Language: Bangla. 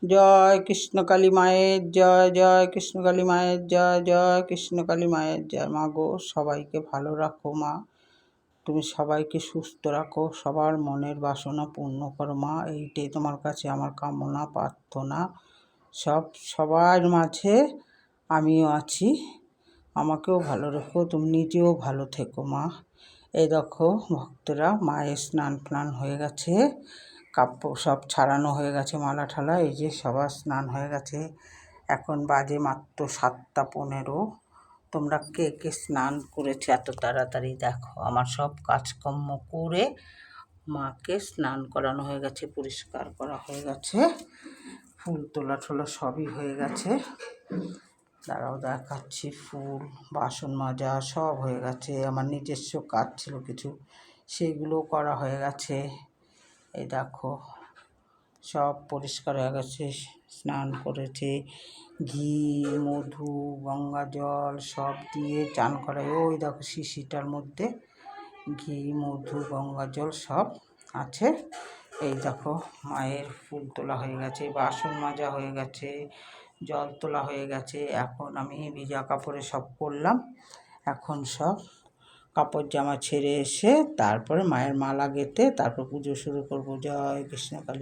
জয় কৃষ্ণকালী মায়ের জয়, জয় কৃষ্ণকালী মায়ের জয়, জয় কৃষ্ণকালী মায়ের জয়। মা গো, সবাইকে ভালো রাখো মা, তুমি সবাইকে সুস্থ রাখো, সবার মনের বাসনা পূর্ণ করো মা। এইটাই তোমার কাছে আমার কামনা প্রার্থনা। সবার মাঝে আমিও আছি, আমাকেও ভালো রেখো, তুমি নিজেও ভালো থেকো মা। এই দেখো ভক্তরা, মায়ের স্নান টান হয়ে গেছে, কাপড় সব ছাড়ানো হয়ে গেছে, মালা ঠালা, এই যে সবার স্নান হয়ে গেছে। এখন বাজে মাত্র 7:15। তোমরা কে কে স্নান করেছে এত তাড়াতাড়ি? দেখো আমার সব কাজকর্ম করে মাকে স্নান করানো হয়ে গেছে, পরিষ্কার করা হয়ে গেছে, ফুল তোলা ঠোলা সবই হয়ে গেছে। তারাও দেখাচ্ছি, ফুল বাসন মাজা সব হয়ে গেছে। আমার নিজস্ব কাজ ছিল কিছু, সেগুলো করা হয়ে গেছে। এই দেখো সব পরিষ্কার হয়ে গেছে, স্নান করেছে, ঘি মধু গঙ্গা জল সব দিয়ে চান করা। ওই দেখো শিশিটার মধ্যে ঘি মধু গঙ্গা জল সব আছে। এই দেখো মায়ের ফুল তোলা হয়ে গেছে, বাসন মাজা হয়ে গেছে, জল তোলা হয়ে গেছে। এখন আমি ভিজা কাপড়ে সব করলাম। এখন সব কাপড় জামা ছেড়ে এসে তারপরে মায়ের মালা গেঁথে তারপর পুজো শুরু করবো। জয় কৃষ্ণকালী।